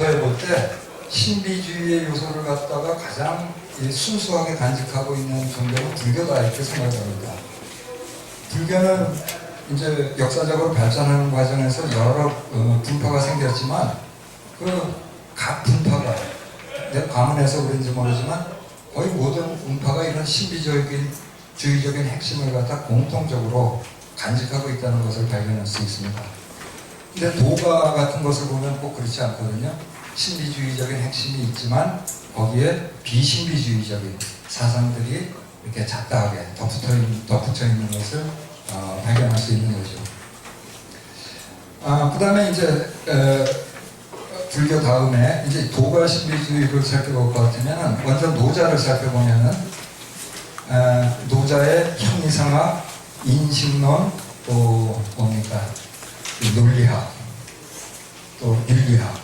검토해 볼 때 신비주의의 요소를 갖다가 가장 순수하게 간직하고 있는 종교는 불교다 이렇게 생각합니다. 불교는 이제 역사적으로 발전하는 과정에서 여러 분파가 생겼지만 그 각 분파가 내가 가문에서 그런지 모르지만 거의 모든 분파가 이런 신비주의적인 핵심을 갖다 공통적으로 간직하고 있다는 것을 발견할 수 있습니다. 근데 도가 같은 것을 보면 꼭 그렇지 않거든요. 신비주의적인 핵심이 있지만 거기에 비신비주의적인 사상들이 이렇게 잡다하게 덧붙여 있는 것을 발견할 수 있는 거죠. 그 다음에 이제 불교 다음에 이제 도가 신비주의를 살펴볼 것 같으면 먼저 노자를 살펴보면은 노자의 형이상학, 인식론, 또 뭡니까 논리학, 또 윤리학,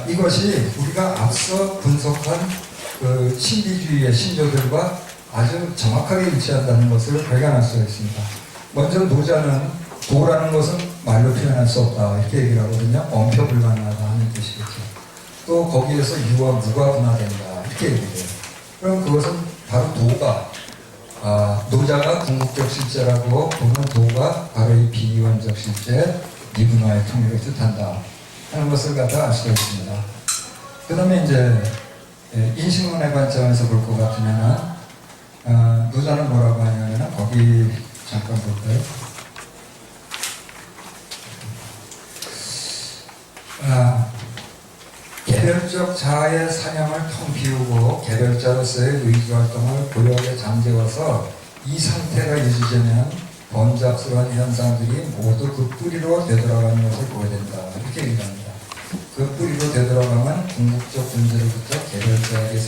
이것이 우리가 앞서 분석한 그 신비주의의 신조들과 아주 정확하게 일치한다는 것을 발견할 수가 있습니다. 먼저 노자는 도라는 것은 말로 표현할 수 없다 이렇게 얘기를 하거든요. 엄표 불가능하다 하는 뜻이겠죠. 또 거기에서 유와 무가 분화된다 이렇게 얘기해요. 그럼 그것은 바로 도가 노자가 궁극적 실제라고 보면 도가 바로 이 비이원적 실제 미분화의 통일을 뜻한다 하는 것을 갖다 알 수가 있습니다. 그 다음에 이제 인식론의 관점에서 볼 것 같으면은 노자는 뭐라고 하냐면은 거기 잠깐 볼까요? 개별적 자아의 사냥을 텅 비우고 개별자로서의 의지활동을 고요하게 잠재워서 이 상태가 유지되면 번잡스러운 현상들이 모두 그 뿌리로 되돌아가는 것을 보여야 된다 이렇게 얘기합니다. 그 뿌리로 되돌아가면 궁극적 존재로부터 개별자에게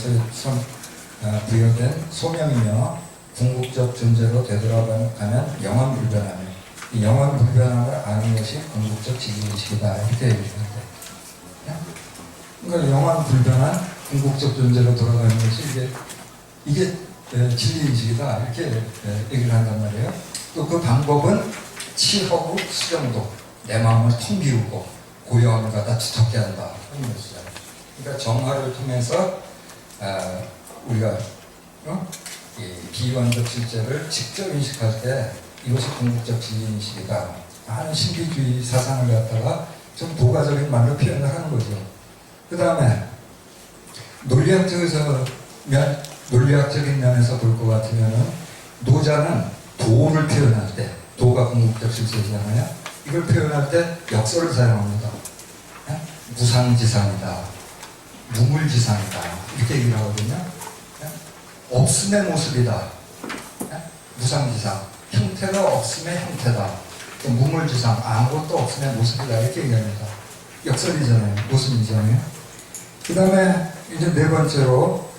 부여된 소명이며 궁극적 존재로 되돌아가면 영원불변함이 이 영원불변함을 아는 것이 궁극적 진리의식이다 이렇게 얘기합니다. 그러니까 영원불변한 궁극적 존재로 돌아가는 것이 이게 진리의식이다 이렇게 얘기를 한단 말이에요. 또 그 방법은 치허구 수정도 내 마음을 텅 비우고 고요함을 갖다 뒤덮게 한다 하는 것이죠. 그러니까 정화를 통해서 우리가 이 비원적 실제를 직접 인식할 때 이것이 궁극적 진리인식이다 하는 신비주의 사상을 갖다가 좀 도가적인 말로 표현을 하는 거죠. 그 다음에 논리학적인 면에서 볼 것 같으면 노자는 도를 표현할 때 도가 궁극적 실제잖아요. 이걸 표현할 때 역설을 사용합니다. 무상지상이다, 무물지상이다 이렇게 얘기를 하거든요. 없음의 모습이다, 무상지상, 형태가 없음의 형태다, 무물지상, 아무것도 없음의 모습이다 이렇게 얘기합니다. 역설이잖아요, 모습이잖아요. 그 다음에 이제 네 번째로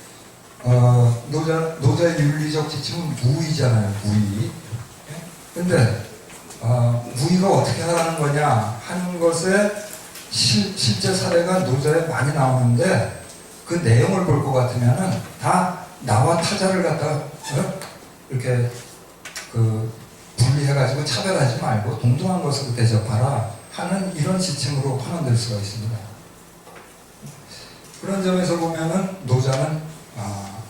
노자의 윤리적 지침은 무의잖아요, 무의. 근데 무의가 어떻게 하라는 거냐 하는 것에 실제 사례가 노자에 많이 나오는데 그 내용을 볼 것 같으면은 다 나와 타자를 갖다가 이렇게 분리해가지고 차별하지 말고 동등한 것으로 대접하라 하는 이런 지침으로 환원될 수가 있습니다. 그런 점에서 보면은 노자는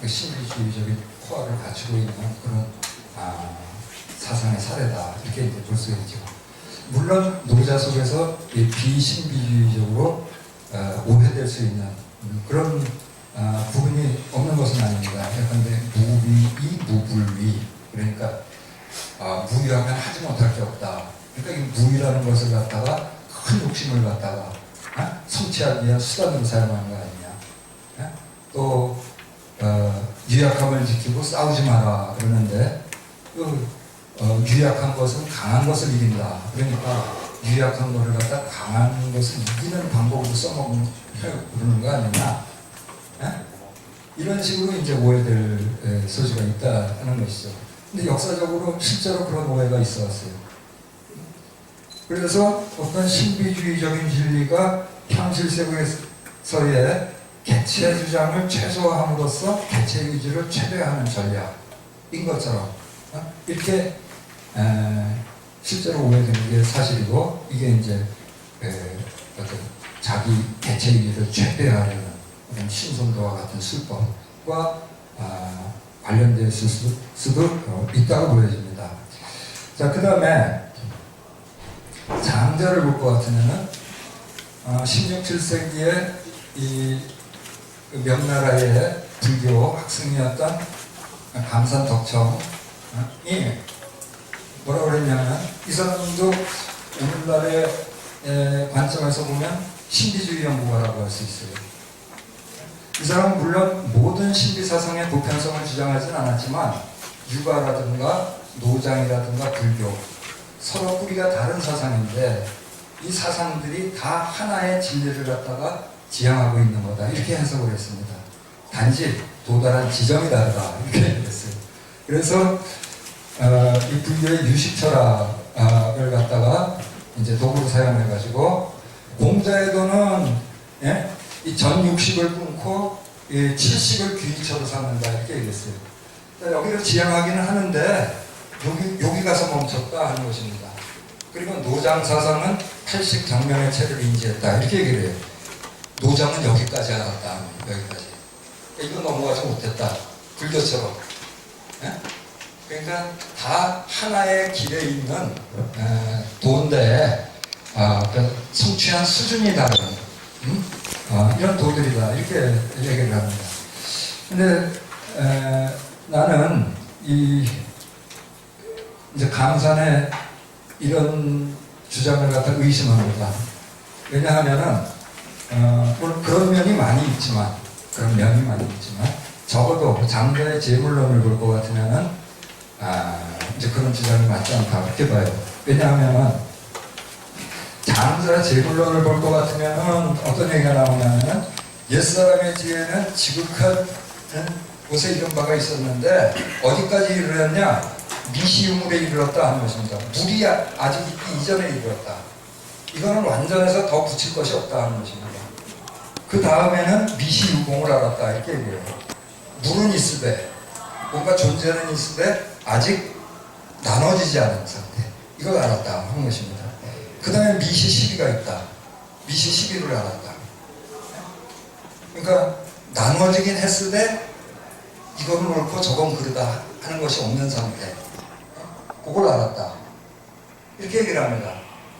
신비주의적인 코어를 갖추고 있는 그런 사상의 사례다 이렇게 이제 볼 수 있죠. 물론 노자 속에서 비신비주의적으로 오해될 수 있는 그런 부분이 없는 것은 아닙니다. 그런데 무비이 무불위, 그러니까 무위하면 하지 못할 게 없다. 그러니까 이 무위라는 것을 갖다가 큰 욕심을 갖다가 성취하기 위한 수단으로 사용하는 거 아니냐. 또 유약함을 지키고 싸우지 마라 그러는데 유약한 것은 강한 것을 이긴다. 그러니까 유약한 것을 갖다 강한 것을 이기는 방법으로 써먹는 그러는 거 아니냐. 이런 식으로 이제 오해될 소지가 있다는 것이죠. 근데 역사적으로 실제로 그런 오해가 있어 왔어요. 그래서 어떤 신비주의적인 진리가 향실세계에서의 개체 주장을 최소화함으로써 개체 유지를 최대화하는 전략인 것처럼 이렇게 실제로 오해되는 게 사실이고, 이게 이제 어떤 자기 개체의를 최대화하려는 그런 신선도와 같은 수법과 관련되어 있을 수도 있다고 보여집니다. 자, 그 다음에 장자를 볼 것 같으면은 16, 17세기에 이 명나라의 불교 학생이었던 감산 덕청이 뭐라고 그랬냐면, 이 사람도 오늘날의 관점에서 보면 신비주의 연구가라고 할 수 있어요. 이 사람은 물론 모든 신비 사상의 보편성을 주장하진 않았지만 유가라든가 노장이라든가 불교, 서로 뿌리가 다른 사상인데 이 사상들이 다 하나의 진리를 갖다가 지향하고 있는 거다, 이렇게 해석을 했습니다. 단지 도달한 지점이 다르다, 이렇게 했어요. 그래서 이 불교의 유식철학을 갖다가 이제 도구로 사용해가지고 공자에도는 이 전육식을 끊고 이 칠식을 귀의처로 삼는다, 이렇게 얘기했어요. 여기를 지향하기는 하는데 여기 가서 멈췄다 하는 것입니다. 그리고 노장 사상은 팔식 정명의 체를 인지했다, 이렇게 얘기를 해요. 노장은 여기까지 알았다, 여기까지. 이거 넘어가지 못했다, 불교처럼. 그러니까 다 하나의 길에 있는 도인데 성취한 수준이 다른 이런 도들이다, 이렇게 얘기를 합니다. 근데 나는 이제 강산의 이런 주장을 갖다 의심합니다. 왜냐하면은 물론 그런 면이 많이 있지만 적어도 장자의 재물론을 볼 것 같으면은 이제 그런 주장이 맞지 않다, 그렇게 봐요. 왜냐하면은 장자의 재물론을 볼 것 같으면은 어떤 얘기가 나오냐면은 옛사람의 지혜는 지극한 곳에 이런 바가 있었는데 어디까지 이르렀냐? 미시유물에 이르렀다 하는 것입니다. 물이 아직 있기 이전에 이르렀다. 이거는 완전해서 더 붙일 것이 없다 하는 것입니다. 그 다음에는 미시유공을 알았다, 이렇게 얘기해요. 물은 있으되 뭔가 존재는 있으되 아직 나눠지지 않은 상태, 이걸 알았다 하는 것입니다. 그 다음에 미시 12가 있다. 미시 12를 알았다. 그러니까 나눠지긴 했으되 이건 옳고 저건 그르다 하는 것이 없는 상태, 그걸 알았다, 이렇게 얘기를 합니다.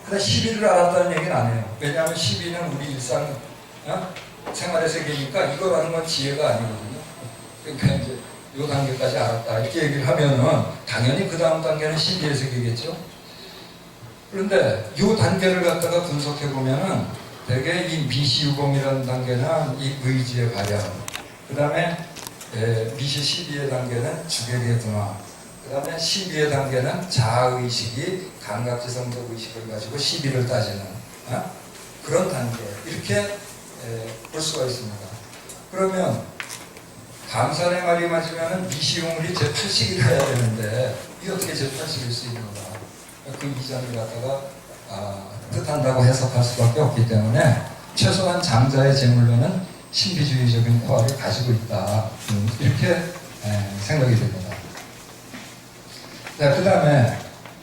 근데 12를 알았다는 얘기는 안 해요. 왜냐하면 12는 우리 일상 생활의 세계니까 이걸 아는 건 지혜가 아니거든요. 그러니까 이제 이 단계까지 알았다, 이렇게 얘기를 하면은 당연히 그 다음 단계는 12의 세계겠죠. 그런데 이 단계를 갖다가 분석해 보면은 대개 이 미시유공이라는 단계는 이 의지의 발현, 그 다음에 미시 12의 단계는 주객의 둔화, 그 다음에 12의 단계는 자아의식이 감각지성적 의식을 가지고 12를 따지는 그런 단계, 이렇게 볼 수가 있습니다. 그러면 감산의 말이 맞으면 미시유물이 제8식이라 해야 되는데 이게 어떻게 제8식일 수 있는가? 그 이전을 갖다가 뜻한다고 해석할 수밖에 없기 때문에 최소한 장자의 재물론은 신비주의적인 코어를 가지고 있다, 이렇게 생각이 됩니다. 자, 그 다음에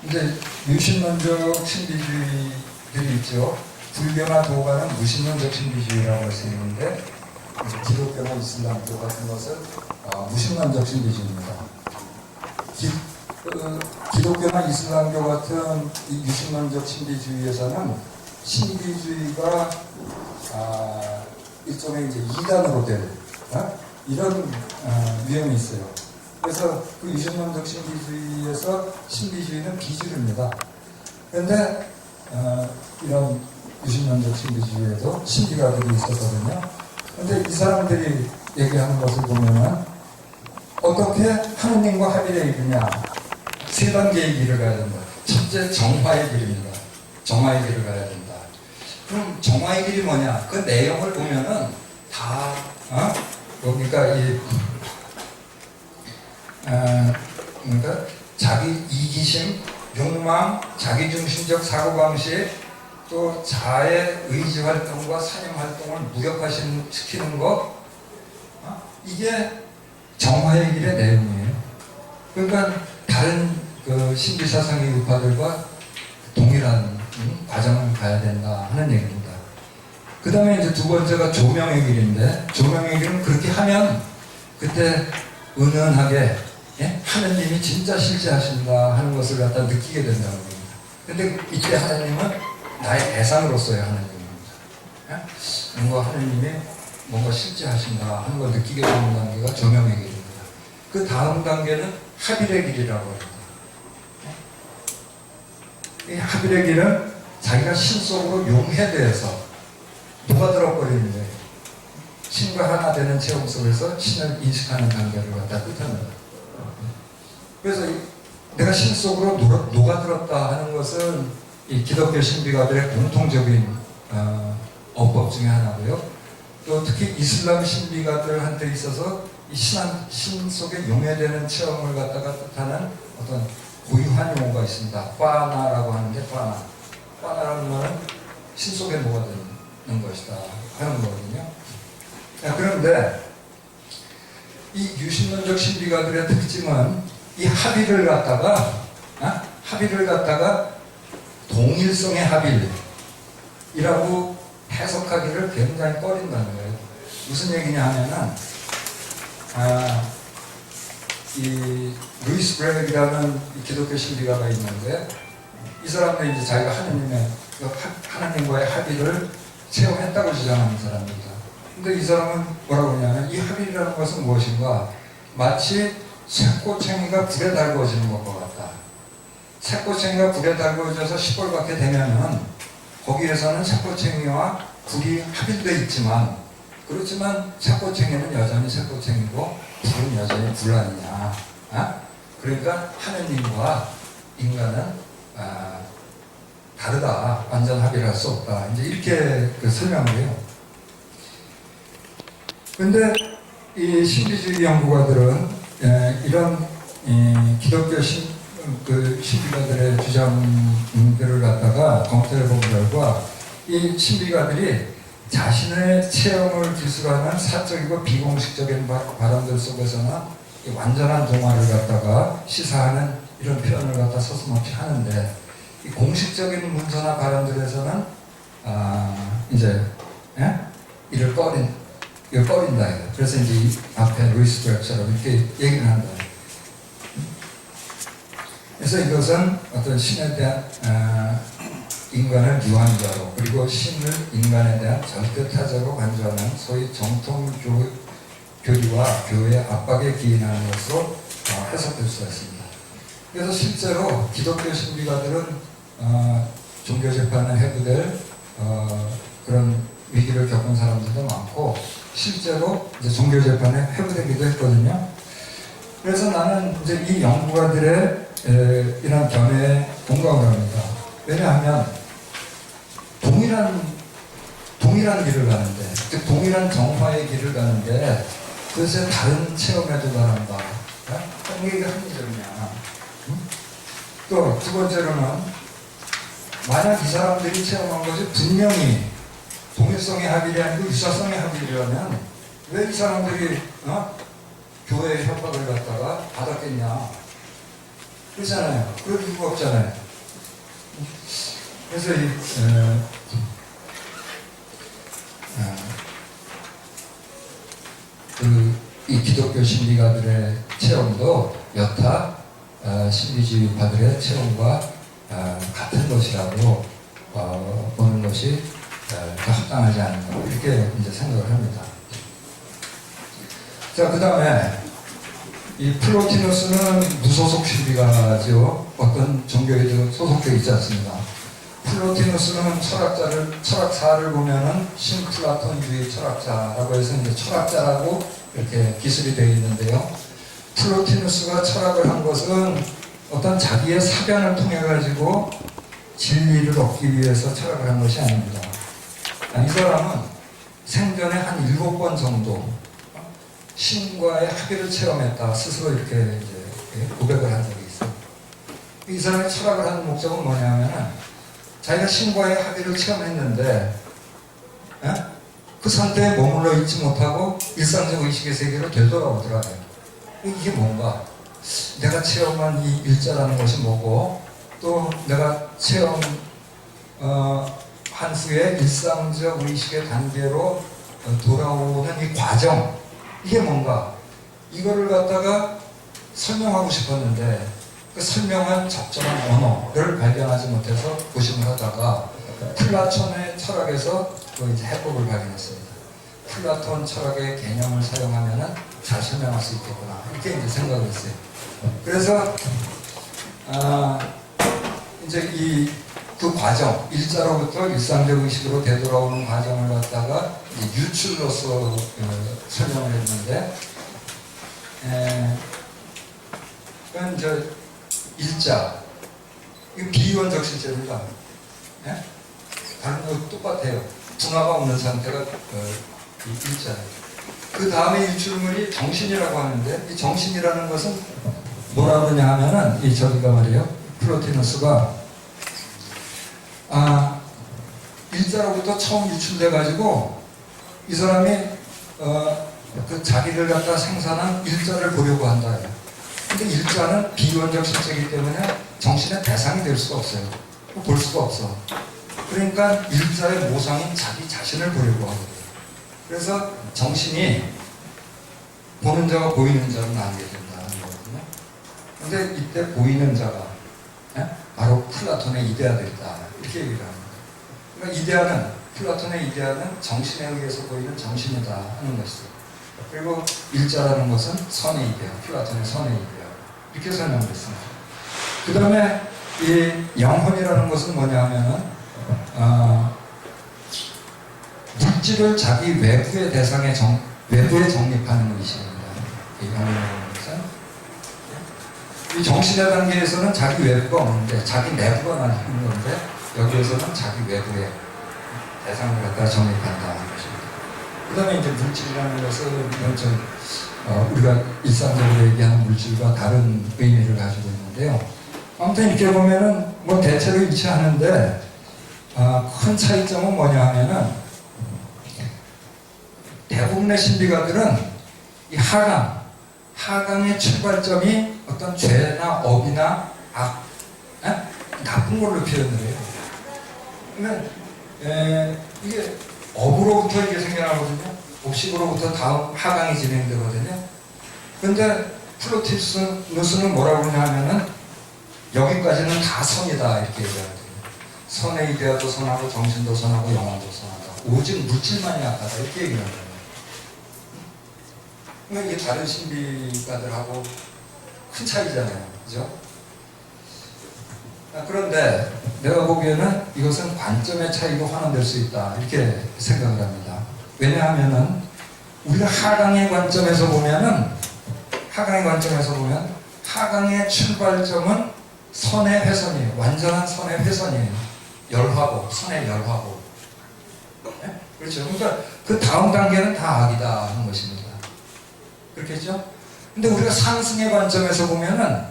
이제 유신론적 신비주의들이 있죠. 불교나 도가는 무신론적 신비주의라고 할 수 있는데 기독교나 이슬람교 같은 것은 무신론적 신비주의입니다. 기독교나 이슬람교 같은 이 유신론적 신비주의에서는 신비주의가 일종의 이제 이단으로 될 이런 위험이 있어요. 그래서 그 유신론적 신비주의에서 신비주의는 비주류입니다. 그런데 이런 유신론적 신비주의에도 신비가들이 있었거든요. 그런데 이 사람들이 얘기하는 것을 보면은 어떻게 하느님과 합일에 이르냐, 세 단계의 길을 가야 된다. 첫째, 정화의 길입니다. 정화의 길을 가야 된다. 그럼 정화의 길이 뭐냐? 그 내용을 보면은 다 그러니까 그러니까 자기 이기심, 욕망, 자기중심적 사고방식, 또 자의 의지 활동과 사념 활동을 무력화시키는 것, 이게 정화의 길의 내용이에요. 그러니까 다른 그 신비사상의 유파들과 동일한 과정을 가야 된다 하는 얘기입니다. 그 다음에 이제 두 번째가 조명의 길인데, 조명의 길은 그렇게 하면 그때 은은하게, 예? 하느님이 진짜 실제하신다 하는 것을 갖다 느끼게 된다는 겁니다. 근데 이때 하느님은 나의 대상으로서의 하느님입니다. 예? 뭔가 하느님이 뭔가 실제하신다 하는 걸 느끼게 되는 단계가 조명의 길입니다. 그 다음 단계는 하빌의 길이라고 합니다. 이 하빌의 길은 자기가 신 속으로 용해대해서 녹아들어버리는 거예요. 신과 하나 되는 체험 속에서 신을 인식하는 단계를 갖다 뜻합니다. 그래서 내가 신 속으로 녹아들었다 하는 것은 이 기독교 신비가들의 공통적인 어법 중에 하나고요. 또 특히 이슬람 신비가들한테 있어서 이 신 속에 용해되는 체험을 갖다가 뜻하는 어떤 고유한 용어가 있습니다. 빠나라고 하는데 빠나라는 말은 신 속에 녹아드는 것이다 하는 거거든요. 그런데 이 유신론적 신비가들의 특징은 이 합의를 갖다가 동일성의 합의이라고 해석하기를 굉장히 꺼린다는 거예요. 무슨 얘기냐 하면은 이 루이스 브레맥이라는 기독교 신비가가 있는데 이 사람은 이제 자기가 하나님과의 합의를 체험했다고 주장하는 사람입니다. 근데 이 사람은 뭐라고 하냐면 이 합의라는 것은 무엇인가? 마치 쇠꼬챙이가 불에 달구어지는 것과 같다. 쇠꼬챙이가 불에 달구어져서 시뻘겋게 되면은 거기에서는 쇠꼬챙이와 불이 합일되어 있지만 그렇지만 쇠꼬챙이는 여전히 쇠꼬챙이고 불은 여전히 불 아니냐. 그러니까 하느님과 인간은 다르다. 완전 합의를 할 수 없다. 이제 이렇게 설명을 해요. 그런데 이 신비주의 연구가들은 이런 기독교 신비가들의 주장들을 갖다가 검토해 본 결과 이 신비가들이 자신의 체험을 기술하는 사적이고 비공식적인 발언들 속에서는 완전한 동화를 갖다가 시사하는 이런 표현을 갖다 서슴없이 하는데 이 공식적인 문서나 발언들에서는 이제 이를 꺼린다. 그래서 이제 이 앞에 루이스 브렉처럼 이렇게 얘기를 한다. 그래서 이것은 어떤 신에 대한 인간을 유한자로 그리고 신을 인간에 대한 절대타자로 간주하는 소위 정통 교리와 교회의 압박에 기인하는 것으로 해석될 수가 있습니다. 그래서 실제로 기독교 신비가들은 종교재판에 해부될 그런 위기를 겪은 사람들도 많고 실제로 이제 종교재판에 해부되기도 했거든요. 그래서 나는 이제 이 연구가들의 이런 견해에 공감을 합니다. 왜냐하면 동일한 길을 가는데, 즉 동일한 정화의 길을 가는데 그것에 다른 체험에 도달한다. 이게 합리적이냐. 또 두 번째로는 만약 이 사람들이 체험한 것이 분명히 동일성의 합의가 아니고 유사성의 합의라면 왜 이 사람들이 교회의 협박을 갖다가 받았겠냐. 그렇잖아요. 그럴 이유가 없잖아요. 그래서 이 기독교 신비가들의 체험도 여타 신비주의파들의 체험과 같은 것이라고 보는 것이 더 합당하지 않은가 이렇게 이제 생각을 합니다. 자, 그 다음에 이 플로티누스는 무소속 신비가죠. 어떤 종교에도 소속되어 있지 않습니다. 플로티누스는 철학사를 보면은 신플라톤주의 철학자라고 해서 이제 철학자라고 이렇게 기술이 되어 있는데요. 플로티누스가 철학을 한 것은 어떤 자기의 사견을 통해 가지고 진리를 얻기 위해서 철학을 한 것이 아닙니다. 이 사람은 생전에 한 7번 정도 신과의 합의를 체험했다 스스로 이렇게 이제 고백을 한 적이 있어요. 이 사람이 철학을 하는 목적은 뭐냐면 자기가 신과의 합의를 체험했는데 그 상태에 머물러 있지 못하고 일상적 의식의 세계로 되돌아오더라고요. 이게 뭔가 내가 체험한 이 일자라는 것이 뭐고 또 내가 체험한 진입한 후에 일상적 의식의 단계로 돌아오는 이 과정, 이게 뭔가 이거를 갖다가 설명하고 싶었는데 그 설명한 적절한 언어를 발견하지 못해서 고심을 하다가 플라톤의 철학에서 그 이제 해법을 발견했습니다. 플라톤 철학의 개념을 사용하면은 잘 설명할 수 있겠구나, 이렇게 이제 생각을 했어요. 그래서 이제 그 과정, 일자로부터 일상적 의식으로 되돌아오는 과정을 갖다가 유출로서 설명을 했는데, 그건 이제 일자, 이거 비유원적 실제입니다. 예? 다른 거 똑같아요. 분화가 없는 상태가 일자예요. 그 다음에 유출물이 정신이라고 하는데, 이 정신이라는 것은 뭐라 그러냐 하면은, 저기가 말이에요. 플로티너스가 일자로부터 처음 유출돼가지고 이 사람이 그 자기를 갖다 생산한 일자를 보려고 한다. 근데 일자는 비유원적 실체이기 때문에 정신의 대상이 될 수가 없어요. 볼 수가 없어. 그러니까 일자의 모상인 자기 자신을 보려고 하거든요. 그래서 정신이 보는 자와 보이는 자로 나뉘게 된다는 거거든요. 근데 이때 보이는 자가 바로 플라톤의 이데아들이다, 이렇게 얘기를 합니다. 그러니까 이데아는, 플라톤의 이데아는 정신에 의해서 보이는 정신이다 하는 것이죠. 그리고 일자라는 것은 선의 이데아, 플라톤의 선의 이데아, 이렇게 설명을 했습니다. 그 다음에 이 영혼이라는 것은 뭐냐 하면은 물질을 자기 외부의 대상에 외부에 정립하는 의식입니다. 이 영혼이라는 것은 이 정신의 단계에서는 자기 외부가 없는데 자기 내부가 나뉘는 건데, 여기에서는 자기 외부의 대상을 갖다 정립한다는 것입니다. 그 다음에 이제 물질이라는 것은 우리가 일상적으로 얘기하는 물질과 다른 의미를 가지고 있는데요. 아무튼 이렇게 보면은 뭐 대체로 일치하는데, 큰 차이점은 뭐냐 하면은 대부분의 신비가들은 이 하강의 출발점이 어떤 죄나 업이나 악, 나쁜 걸로 표현을 해요. 그러면 이게 업으로부터 이게 생겨나거든요. 업식으로부터 다음 하강이 진행되거든요. 근데 플로티누스는 뭐라고 그러냐 하면은 여기까지는 다 선이다, 이렇게 얘기하거든요. 선의 이데아도 선하고 정신도 선하고 영혼도 선하다. 오직 물질만이 악하다, 이렇게 얘기를 합니다. 그러니까 이게 다른 신비가들하고 큰 차이잖아요. 그죠? 그런데 내가 보기에는 이것은 관점의 차이로 환원될 수 있다, 이렇게 생각을 합니다. 왜냐하면은 우리가 하강의 관점에서 보면 하강의 출발점은 선의 훼손이에요. 완전한 선의 훼손이에요. 열화고, 선의 열화고. 네? 그렇죠. 그러니까 그 다음 단계는 다 악이다 하는 것입니다. 그렇겠죠? 근데 우리가 상승의 관점에서 보면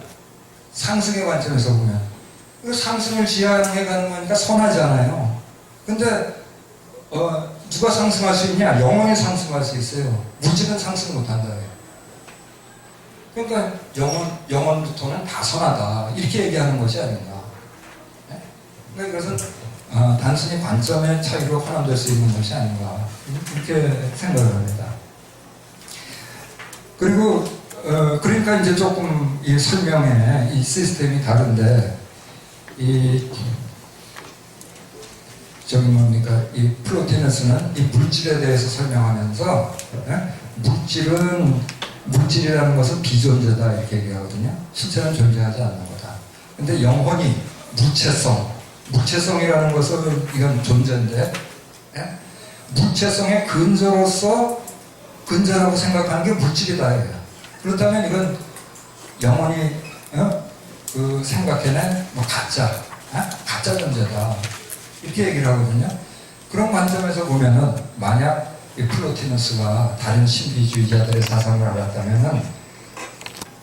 상승을 지향해 가는 거니까 선하잖아요. 근데 누가 상승할 수 있냐? 영혼이 상승할 수 있어요. 물질은 상승 못한다. 그러니까 영혼부터는 다 선하다, 이렇게 얘기하는 것이 아닌가. 네? 그러니까 이것은 단순히 관점의 차이로 환원될 수 있는 것이 아닌가, 이렇게 생각을 합니다. 그리고 그러니까 이제 조금 이 설명의 이 시스템이 다른데, 이 플로티너스는 이 물질에 대해서 설명하면서 물질이라는 것은 비존재다, 이렇게 얘기하거든요. 실체는 존재하지 않는 거다. 근데 영혼이 물체성이라는 것은 이건 존재인데, 물체성의 근저라고 생각하는 게 물질이다, 이거야. 그렇다면 이건 영혼이 그 생각해낸 뭐 가짜 존재다, 이렇게 얘기를 하거든요. 그런 관점에서 보면은 만약 이 플로티너스가 다른 신비주의자들의 사상을 알았다면은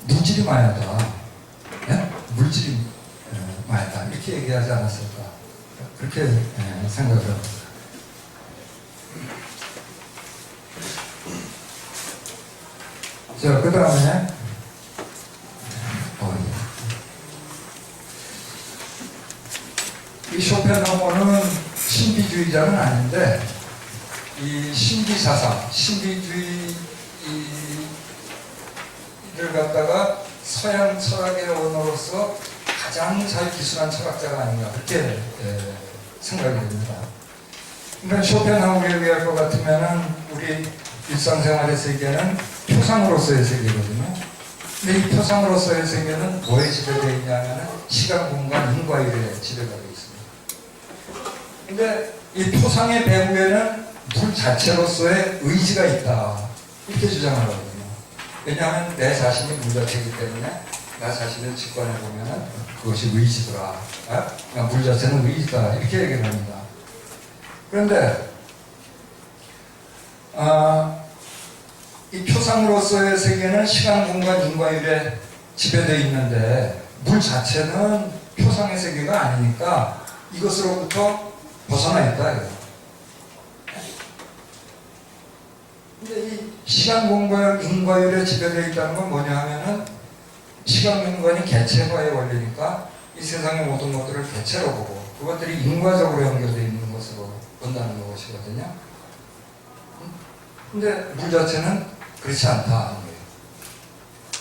물질이 마야다, 물질이 마야다, 이렇게 얘기하지 않았을까, 그렇게 생각을 합니다. 자, 그 다음에 이 쇼펜하우어는 신비주의자는 아닌데 이 신비사상, 신비주의를 갖다가 서양 철학의 언어로서 가장 잘 기술한 철학자가 아닌가 그렇게 생각이 됩니다. 그러니까 쇼펜하우어에 의할 것 같으면은 우리 일상생활의 세계는 표상으로서의 세계거든요. 근데 이 표상으로서의 세계는 뭐에 지배되어 있냐면 시간, 공간, 인과율에 지배가 되어 있습니다. 근데 이 표상의 배후에는 물 자체로서의 의지가 있다 이렇게 주장하거든요. 왜냐하면 내 자신이 물 자체이기 때문에 나 자신을 직관해 보면 그것이 의지더라. 그러니까 물 자체는 의지다 이렇게 얘기를 합니다. 그런데 이 표상으로서의 세계는 시간, 공간, 인과율에 지배되어 있는데 물 자체는 표상의 세계가 아니니까 이것으로부터 벗어나 있다. 근데 이 시간, 공간, 인과율에 지배되어 있다는 건 뭐냐 하면은 시간, 공간이 개체화의 원리니까 이 세상의 모든 것들을 개체로 보고 그것들이 인과적으로 연결되어 있는 것으로 본다는 것이거든요. 근데 물 자체는 그렇지 않다는 거예요.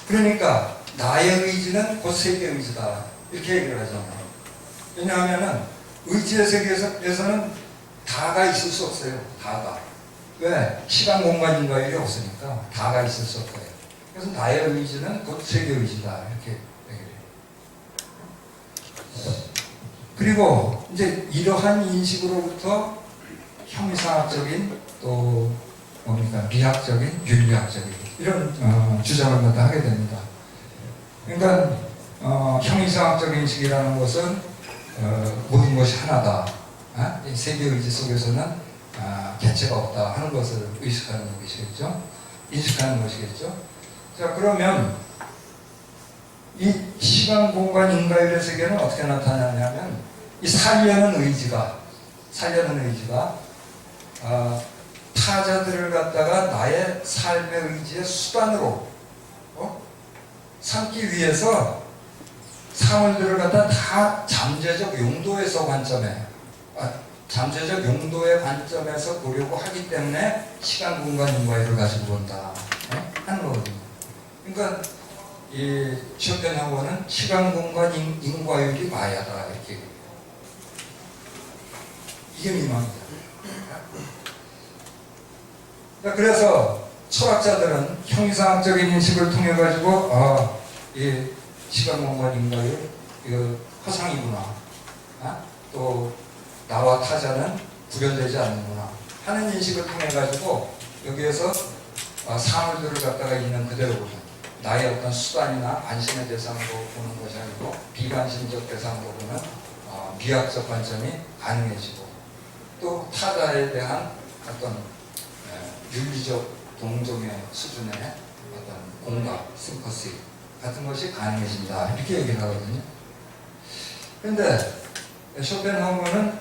그러니까 나의 의지는 곧 세계의 의지다 이렇게 얘기를 하잖아요. 왜냐하면은 의지의 세계에서는 다가 있을 수 없어요. 다가. 왜? 시간, 공간, 인과율이 없으니까 다가 있을 수 없어요. 그래서 나의 의지는 곧 세계의 의지다 이렇게 얘기를 해요. 그리고 이제 이러한 인식으로부터 형이상학적인 또 뭡니까 미학적인, 윤리학적인 이런 주장을 갖다 하게 됩니다. 그러니까 형이상학적인 인식이라는 것은 모든 것이 하나다. 세계의지 속에서는 개체가 없다 하는 것을 의식하는 것이겠죠. 인식하는 것이겠죠. 자 그러면 이 시간, 공간, 인과율의 세계는 어떻게 나타나냐면 이 살려는 의지가 타자들을 갖다가 나의 삶의 의지의 수단으로 삼기 위해서 사물들을 갖다 다 잠재적 용도에서 잠재적 용도의 관점에서 보려고 하기 때문에 시간, 공간, 인과율을 가지고 본다 하는 거거든요. 그러니까 이 쇼펜하우어는 시간, 공간, 인과율이 마야다 이렇게 이게 미망이다. 그래서 철학자들은 형이상학적인 인식을 통해 가지고 이 시간, 공간, 인과율 이거 허상이구나. 또 나와 타자는 구별되지 않는구나 하는 인식을 통해 가지고 여기에서 사물들을 갖다가 있는 그대로 보는 나의 어떤 수단이나 관심의 대상으로 보는 것이 아니고 비관심적 대상으로 보는 미학적 관점이 가능해지고 또 타자에 대한 어떤 윤리적 동정의 수준의 어떤 공감, 심퍼시 같은 것이 가능해진다 이렇게 얘기를 하거든요. 그런데 쇼펜하우어는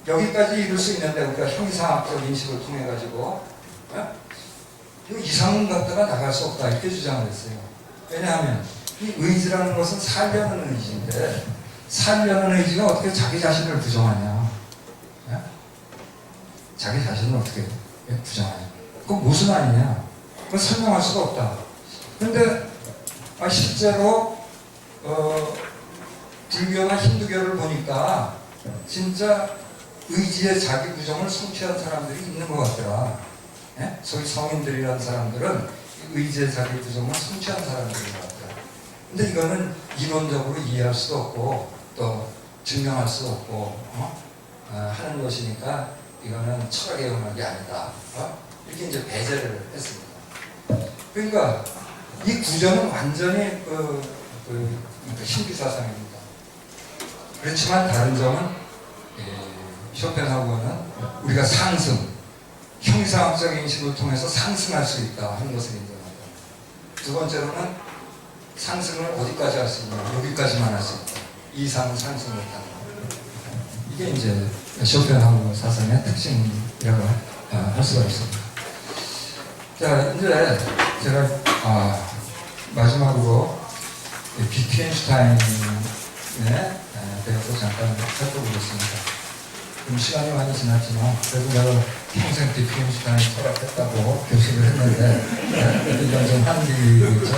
여기까지 이룰 수 있는데 우리가 형이상학적 인식을 통해 가지고 이상은 갖다가 나갈 수 없다 이렇게 주장을 했어요. 왜냐하면 이 의지라는 것은 살려는 의지인데 살려는 의지가 어떻게 자기 자신을 부정하냐? 자기 자신을 어떻게 부정하냐? 그건 무슨 아니냐? 그건 설명할 수가 없다. 그런데 실제로 불교나 힌두교를 보니까 진짜 의지의 자기 부정을 성취한 사람들이 있는 것 같더라. 소위 성인들이라는 사람들은 의지의 자기 부정을 성취한 사람들인 것 같더라. 근데 이거는 이론적으로 이해할 수도 없고 또 증명할 수 없고 하는 것이니까 이거는 철학의 영역이 아니다. 이렇게 이제 배제를 했습니다. 그러니까 이 구조는 완전히 신비사상입니다. 그렇지만 다른 점은 쇼펜하우어는 우리가 상승, 형이상학적 인식을 통해서 상승할 수 있다 하는 것을 인정합니다. 두 번째로는 상승을 어디까지 할 수 있냐, 여기까지만 할 수 있다. 이상은 상승 못한다. 이게 이제 쇼펜하우어 사상의 특징이라고 할 수가 있습니다. 자, 이제 제가 마지막으로 비트겐슈타인의 대해서 잠깐 살펴보겠습니다. 좀 시간이 많이 지났지만 그래도 내가 평생 비트겐슈타인 철학했다고 교식을 했는데 이건 좀 한계죠.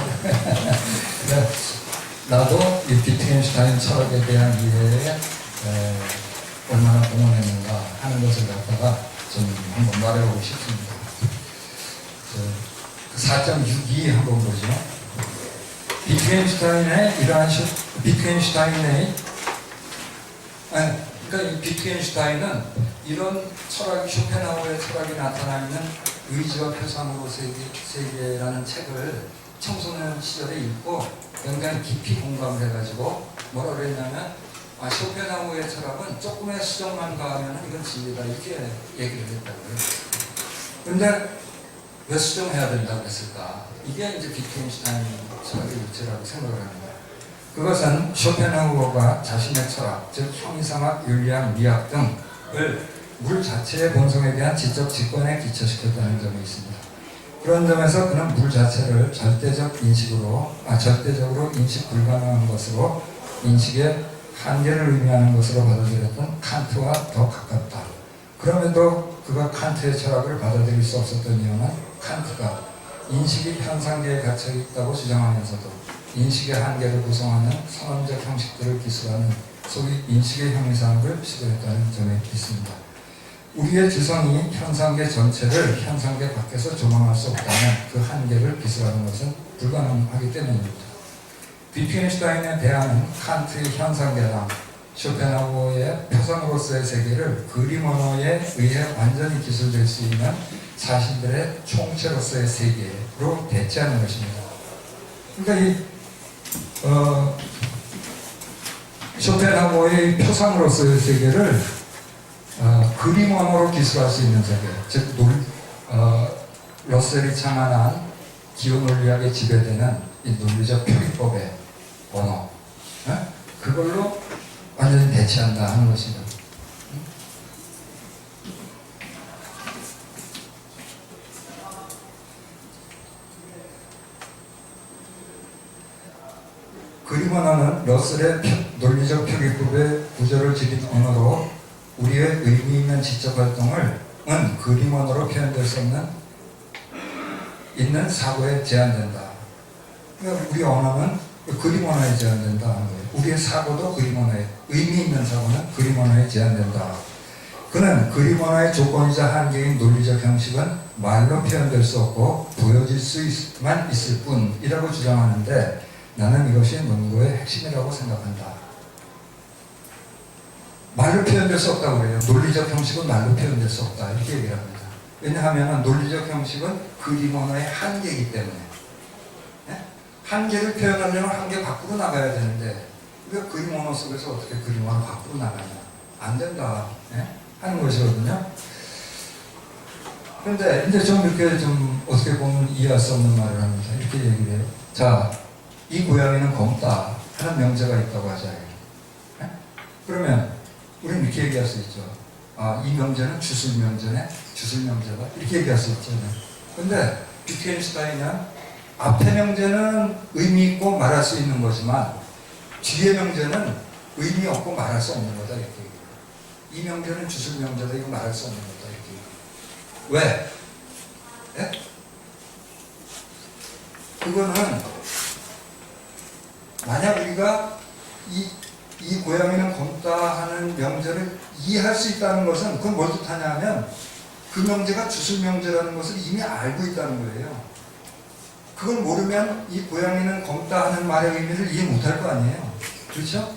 나도 이 비트겐슈타인 철학에 대한 이해에 얼마나 공헌했는가 하는 것을 갖다가 좀 한번 말해보고 싶습니다. 4.62 한번 보죠. 그러니까 이 비트겐슈타인은 이런 철학이 쇼펜하우어의 철학이 나타나 있는 의지와 표상으로 세계라는 책을 청소년 시절에 읽고 굉장히 깊이 공감을 해가지고 뭐라 그랬냐면 쇼펜하우어의 철학은 조금의 수정만 가하면 이건 진리다 이렇게 얘기를 했다고요. 그런데 왜 수정해야 된다고 했을까? 이게 이제 비트겐슈타인 철학의 유체라고 생각을 합니다. 그것은 쇼펜하우어가 자신의 철학, 즉 형이상학, 윤리학, 미학 등을 물 자체의 본성에 대한 지적 직관에 기초시켰다는 점이 있습니다. 그런 점에서 그는 물 자체를 절대적으로 인식 불가능한 것으로 인식의 한계를 의미하는 것으로 받아들였던 칸트와 더 가깝다. 그럼에도 그가 칸트의 철학을 받아들일 수 없었던 이유는 칸트가 인식이 현상계에 갇혀 있다고 주장하면서도 인식의 한계를 구성하는 선언적 형식들을 기술하는 소위 인식의 형이상을 시도했다는 점에 있습니다. 우리의 지성이 현상계 전체를 현상계 밖에서 조망할 수 없다면 그 한계를 기술하는 것은 불가능하기 때문입니다. 비트겐슈타인의 대안은 칸트의 현상계랑 쇼펜하우어의 표상으로서의 세계를 그림 언어에 의해 완전히 기술될 수 있는 자신들의 총체로서의 세계로 대체하는 것입니다. 그러니까 쇼펜하우어의 표상으로서의 세계를 그림 언어로 기술할 수 있는 세계, 즉 러셀이 창안한 기호 논리학에 지배되는 이 논리적 표기법의 언어, 그걸로 완전히 대체한다 하는 것입니다. 그림 언어는 러셀의 논리적 표기법의 구조를 지닌 언어로 우리의 의미 있는 지적 활동을 그림 언어로 표현될 수 있는 사고에 제한된다. 그러니까 우리 언어는 그림 언어에 제한된다 하는 거예요. 우리의 사고도 그림 언어에, 의미 있는 사고는 그림 언어에 제한된다. 그는 그림 언어의 조건이자 한계인 논리적 형식은 말로 표현될 수 없고 보여질 수만 있을 뿐이라고 주장하는데 나는 이것이 논거의 핵심이라고 생각한다. 말로 표현될 수 없다고 그래요. 논리적 형식은 말로 표현될 수 없다. 이렇게 얘기를 합니다. 왜냐하면 논리적 형식은 그림 언어의 한계이기 때문에. 네? 한계를 표현하려면 한계 밖으로 나가야 되는데 왜 그림 언어 속에서 어떻게 그림 언어 밖으로 나가냐. 안 된다. 네? 하는 것이거든요. 그런데 이제 좀 이렇게 좀 어떻게 보면 이해할 수 없는 말을 합니다. 이렇게 얘기를 해요. 자, 이 고양이는 검다 하는 명제가 있다고 하잖아요. 네? 그러면 우리는 이렇게 얘기할 수 있죠. 이 명제는 주술명제네, 주술명제다 이렇게 얘기할 수 있죠. 그런데 비트겐슈타인은 앞에 명제는 의미 있고 말할 수 있는 거지만 뒤에 명제는 의미 없고 말할 수 없는 거다 이렇게 얘기해요. 이 명제는 주술명제다 이거 말할 수 없는 거다 이렇게 얘기해요. 왜? 네? 그거는 만약 우리가 이 고양이는 검다 하는 명제를 이해할 수 있다는 것은 그건 뭘 뜻하냐면 그 명제가 주술명제라는 것을 이미 알고 있다는 거예요. 그걸 모르면 이 고양이는 검다 하는 말의 의미를 이해 못할 거 아니에요. 그렇죠?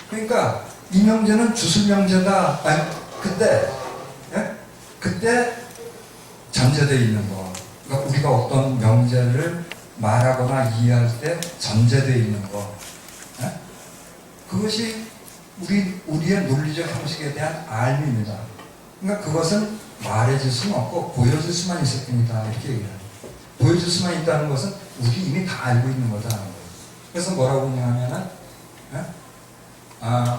그러니까 이 명제는 주술명제다. 그때 전제되어 있는 거. 그러니까 우리가 어떤 명제를 말하거나 이해할 때 전제되어 있는 거. 그것이 우리의 논리적 형식에 대한 알미입니다. 그러니까 그것은 말해줄 수는 없고 보여줄 수만 있을 뿐이다. 이렇게 얘기해요. 보여줄 수만 있다는 것은 우리 이미 다 알고 있는 거다. 그래서 뭐라고 하냐면은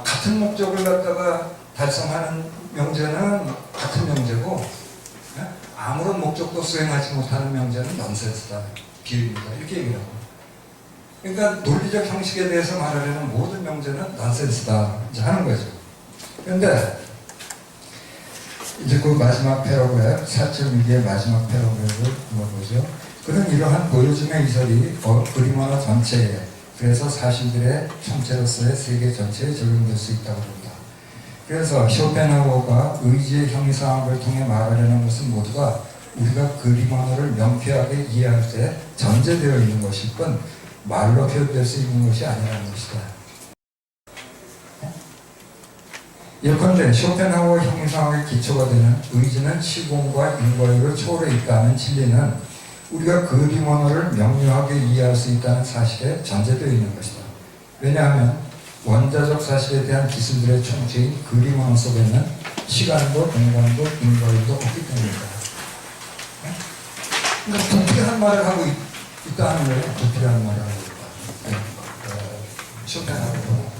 같은 목적을 갖다가 달성하는 명제는 같은 명제고 아무런 목적도 수행하지 못하는 명제는 넌센스다. 비유입니다. 이렇게 얘기하고 그러니까 논리적 형식에 대해서 말하려는 모든 명제는 넌센스다 이제 하는 거죠. 그런데 이제 그 마지막 패러그래프 4.2기의 마지막 패러그래프를 보죠. 그는 이러한 보여줌의 이설이 그림 하나 전체에, 그래서 사실들의 총체로서의 세계 전체에 적용될 수 있다고 봅니다. 그래서 쇼펜하우어가 의지의 형이상학을 통해 말하려는 것은 모두가 우리가 그림 하나를 명쾌하게 이해할 때 전제되어 있는 것일 뿐 말로 표현될 수 있는 것이 아니라는 것이다. 예컨대 쇼펜하우어 형이상학의 기초가 되는 의지는 시공과 인과율을 초월해 있다는 진리는 우리가 그림 언어를 명료하게 이해할 수 있다는 사실에 전제되어 있는 것이다. 왜냐하면 원자적 사실에 대한 기술들의 총체인 그림 언어 속에는 시간도 공간도 인과율도 없기 때문이다. 그러니까 부필한 말을 하고 있다는 거예요. 부필한 말을 하고 있다. 쇼펜하우어.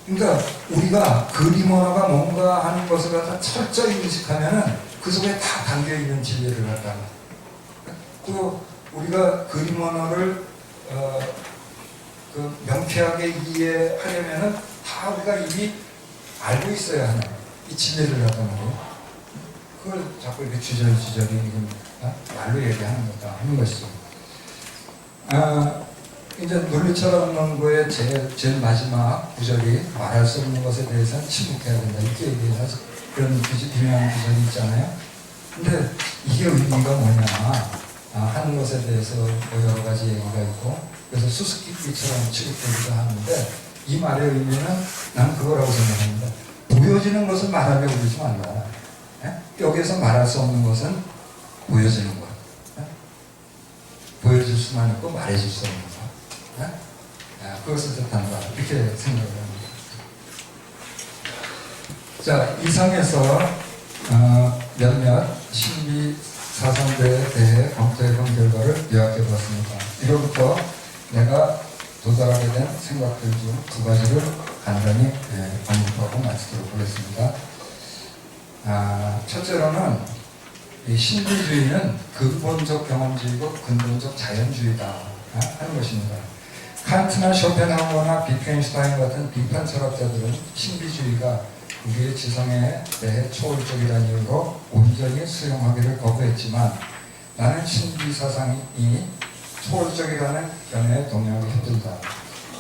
그러니까 우리가 그림 언어가 뭔가 하는 것을 갖다 철저히 인식하면은 그 속에 다 담겨 있는 진리를 갖다가 또 우리가 그림 언어를 명쾌하게 이해하려면은 다 우리가 이미 알고 있어야 하는 이 진리를 갖다 말이에요. 그걸 자꾸 이렇게 주저리 말로 얘기하는 거다 하는 것이죠. 이제 논리처럼 논거의 제일 마지막 구절이 말할 수 없는 것에 대해서는 침묵해야 된다 이렇게 얘기해서 그런 유명한 구절이 있잖아요. 근데 이게 의미가 뭐냐 하는 것에 대해서 뭐 여러 가지 얘기가 있고 그래서 수수께끼처럼 취급되기도 하는데 이 말의 의미는 난 그거라고 생각합니다. 보여지는 것을 말하려고 그러지 말라. 여기에서 말할 수 없는 것은 보여지는 것. 보여줄 수만 있고 말해줄 수 없는 것. 그것을 뜻한다. 이렇게 생각을 합니다. 자, 이상에서 몇몇 신비 사상대에 대해 검토해본 결과를 요약해 보았습니다. 이로부터 내가 도달하게 된 생각들 중 두 가지를 간단히 언급하고 마치도록 하겠습니다. 첫째로는 이 신비주의는 근본적 경험주의고 근본적 자연주의다 하는 것입니다. 칸트나 쇼펜하우어나 비트겐슈타인 같은 비판 철학자들은 신비주의가 우리의 지성에 대해 초월적이라는 이유로 온전히 수용하기를 거부했지만 나는 신비 사상이 초월적이라는 견해에 동의하기 힘들다.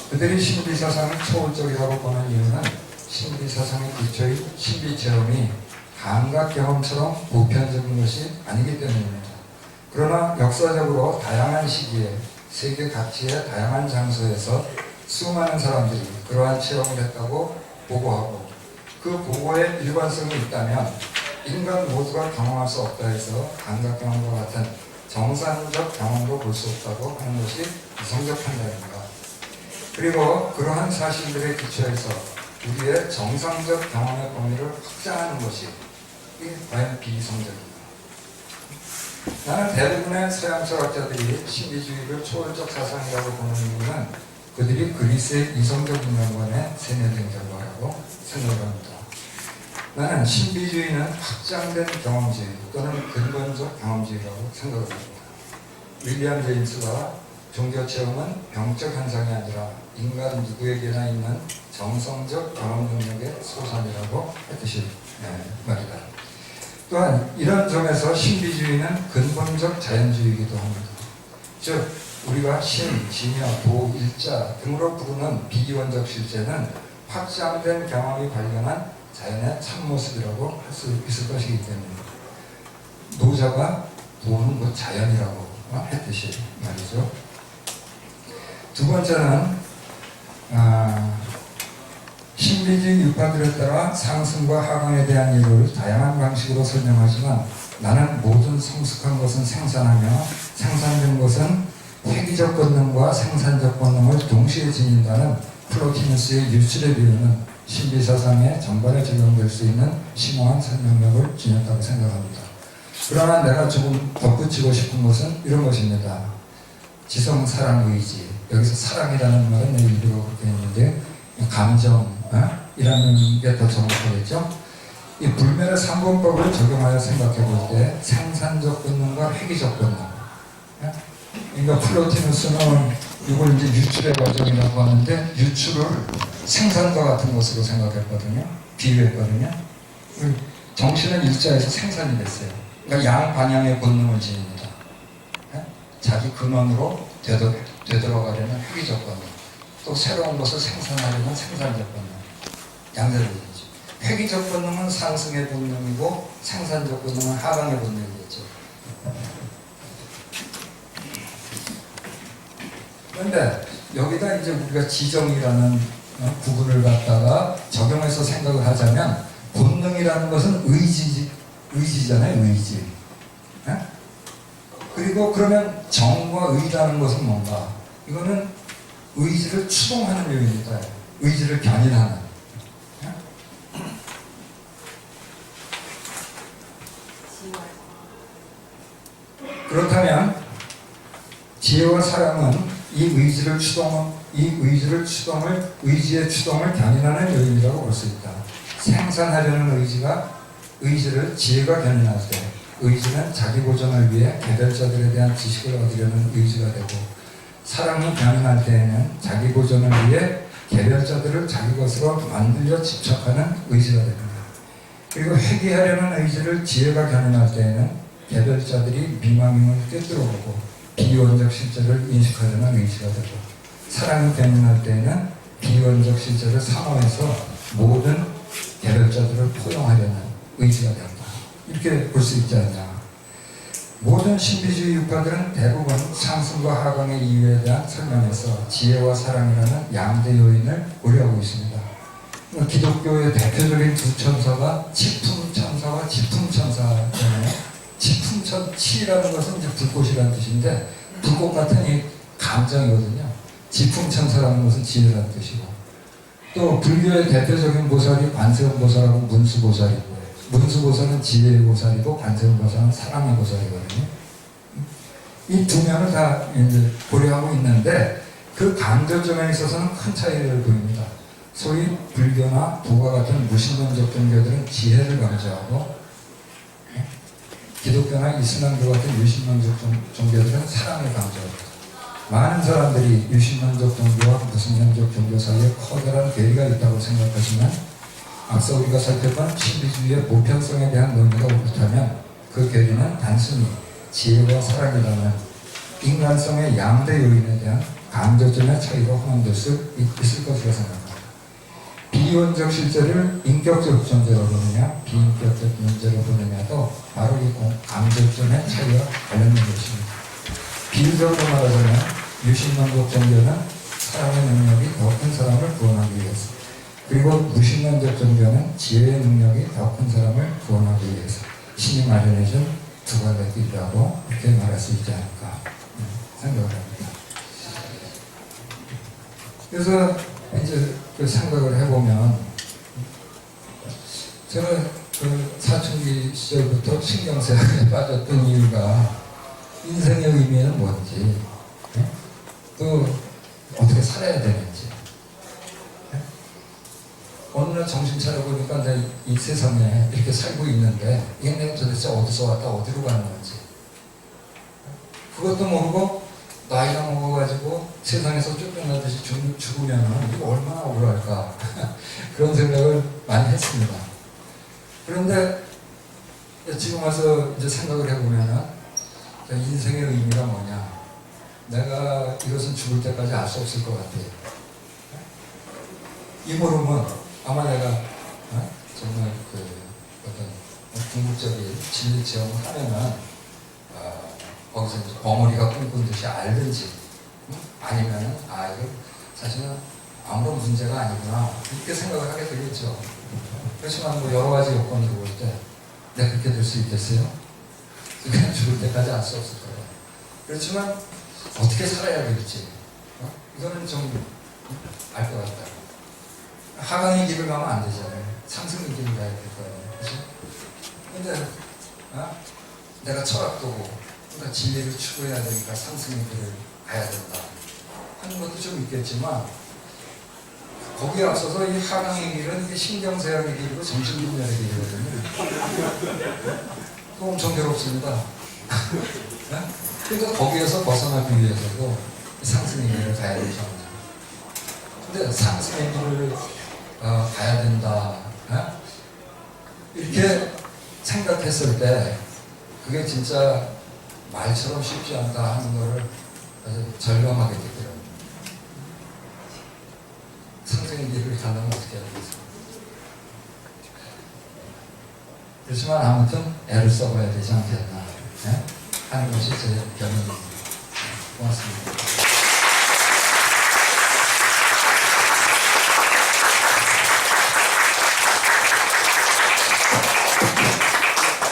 그들이 신비 사상을 초월적이라고 보는 이유는 신비 사상의 기초인 신비 체험이 감각 경험처럼 보편적인 것이 아니기 때문입니다. 그러나 역사적으로 다양한 시기에 세계 각지의 다양한 장소에서 수많은 사람들이 그러한 체험을 했다고 보고하고 그 보고에 일관성이 있다면 인간 모두가 경험할 수 없다 해서 감각 경험과 같은 정상적 경험도 볼 수 없다고 하는 것이 이성적 판단입니다. 그리고 그러한 사실들의 기초에서 우리의 정상적 경험의 범위를 확장하는 것이 과연 비이성적입니다. 나는 대부분의 서양 철학자들이 신비주의를 초월적 사상이라고 보는 이유는 그들이 그리스의 이성적 인간관에 세뇌된 결과라고 생각합니다. 나는 신비주의는 확장된 경험주의 또는 근본적 경험주의라고 생각합니다. 윌리엄 제임스가 종교체험은 병적 현상이 아니라 인간 누구에게나 있는 정성적 경험 능력의 소산이라고 했듯이 말이다. 또한 이런 점에서 신비주의는 근본적 자연주의이기도 합니다. 즉 우리가 신, 진여, 도, 일자 등으로 부르는 비기원적 실제는 확장된 경험이 발견한 자연의 참모습이라고 할 수 있을 것이기 때문입니다. 노자가 도는 곧 자연이라고 했듯이 말이죠. 두 번째는 신비주의 유파들에 따라 상승과 하강에 대한 이유를 다양한 방식으로 설명하지만 나는 모든 성숙한 것은 생산하며 생산된 것은 회귀적 본능과 생산적 본능을 동시에 지닌다는 플로티누스의 유출의 비유는 신비사상의 전반에 적용될 수 있는 심오한 설명력을 지녔다고 생각합니다. 그러나 내가 조금 덧붙이고 싶은 것은 이런 것입니다. 지성, 사랑, 의지. 여기서 사랑이라는 말은 일부러 그렇게 했는데 감정, 이라는 게 더 정확하겠죠? 이 불멸의 3분법을 적용하여 생각해 볼 때 생산적 본능과 회귀적 본능 그러니까 플로티누스는 이걸 이제 유출의 과정이라고 하는데 유출을 생산과 같은 것으로 생각했거든요. 비유했거든요. 정신은 일자에서 생산이 됐어요. 그러니까 양방향의 본능을 지닙니다. 자기 근원으로 되돌아가려는 회귀적 본능, 또 새로운 것을 생산하려는 생산적 본능, 양자를 얘기죠. 회귀적 본능은 상승의 본능이고 생산적 본능은 하강의 본능이겠죠. 그런데 여기다 이제 우리가 지정이라는 구분을 갖다가 적용해서 생각을 하자면 본능이라는 것은 의지잖아요, 의지. 그리고 그러면 정과 의라는 것은 뭔가? 이거는 의지를 추동하는 요인이다. 의지를 견인하는. 그렇다면 지혜와 사랑은 의지의 추동을 견인하는 요인이라고 볼 수 있다. 생산하려는 의지를 지혜가 견인할 때, 의지는 자기 보존을 위해 개별자들에 대한 지식을 얻으려는 의지가 되고, 사랑이 견인할 때에는 자기 보존을 위해 개별자들을 자기 것으로 만들려 집착하는 의지가 됩니다. 그리고 회개하려는 의지를 지혜가 견인할 때에는 개별자들이 미망임을 꿰뚫어보고 비원적 실제를 인식하려는 의지가 되고, 사랑이 견인할 때에는 비원적 실제를 상호해서 모든 개별자들을 포용하려는 의지가 된다. 이렇게 볼 수 있지 않냐. 모든 신비주의 유파들은 대부분 상승과 하강의 이유에 대한 설명에서 지혜와 사랑이라는 양대 요인을 고려하고 있습니다. 기독교의 대표적인 두 천사가 치품천사와 지품천사잖아요. 치라는 것은 이제 불꽃이라는 뜻인데, 불꽃 같은 이 감정이거든요. 지품천사라는 것은 지혜라는 뜻이고, 또 불교의 대표적인 보살이 관세음보살하고 문수보살이고, 문수보살은 지혜의 보살이고 관세음보살은 사랑의 보살이거든요. 이 두 면을 다 이제 고려하고 있는데 그 강조점에 있어서는 큰 차이를 보입니다. 소위 불교나 부가 같은 무신론적 종교들은 지혜를 강조하고, 기독교나 이슬람교 같은 유신론적 종교들은 사랑을 강조합니다. 많은 사람들이 유신론적 종교와 무신론적 종교 사이에 커다란 괴리가 있다고 생각하지만, 앞서 우리가 살펴본 신비주의의 보편성에 대한 논의가 옳다면 그 괴리는 단순히 지혜와 사랑이라는 인간성의 양대 요인에 대한 강조점의 차이로 혼용될 수 있을 것이라 생각합니다. 비원적 실제를 인격적 존재로 보느냐 비인격적 존재로 보느냐도 바로 이 강조점의 차이와 관련된 것입니다. 비유적으로 말하자면 유신론적 종교는 사랑의 능력이 더 큰 사람을 구원하기 위해서, 그리고 무신론적 종교는 지혜의 능력이 더 큰 사람을 구원하기 위해서 신이 마련해준 두 가지 길이라고 이렇게 말할 수 있지 않을까 생각을 합니다. 그래서 이제 그 생각을 해보면, 제가 그 사춘기 시절부터 신경쇠약에 빠졌던 이유가 인생의 의미는 뭔지, 또 어떻게 살아야 되는지, 어느 날 정신 차려보니까 내가 이 세상에 이렇게 살고 있는데 이게 내가 도대체 어디서 왔다 어디로 가는 건지 그것도 모르고 나이가 먹어가지고 세상에서 쫓겨나듯이 죽으면 이거 얼마나 억울할까 그런 생각을 많이 했습니다. 그런데 지금 와서 이제 생각을 해보면 인생의 의미가 뭐냐, 내가 이것은 죽을 때까지 알 수 없을 것 같아요. 이 모름은 아마 내가 정말 그 어떤 궁극적인 진리 체험을 하면은 거기서 이제 벙어리가 꿈꾼 듯이 알든지 아니면은 이거 사실은 아무런 문제가 아니구나 이렇게 생각을 하게 되겠죠. 그렇지만 뭐 여러 가지 요건을 볼 때 내가 그렇게 될 수 있겠어요? 그냥 죽을 때까지 알 수 없을 거예요. 그렇지만 어떻게 살아야 될지 이거는 좀 알 것 같다. 하강의 길을 가면 안 되잖아요. 상승의 길을 가야 될 거예요. 그렇죠? 근데 내가 철학도고 그러니까 진리를 추구해야 되니까 상승의 길을 가야 된다 하는 것도 좀 있겠지만, 거기에 앞서서 이 하강의 길은 이게 신경쇠약의 길이고 정신분열의 길이거든요. 그거 엄청 괴롭습니다. 그러니까 거기에서 벗어나기 위해서도 상승의 길을 가야 되죠. 근데 상승의 길을 가야 된다. 이렇게 생각했을 때 그게 진짜 말처럼 쉽지 않다 하는 거를 아주 절감하게 되더라고요. 상승의 길을 가려면 어떻게 해야 되겠어요? 그렇지만 아무튼 애를 써봐야 되지 않겠나 하는 것이 제 견해입니다. 고맙습니다.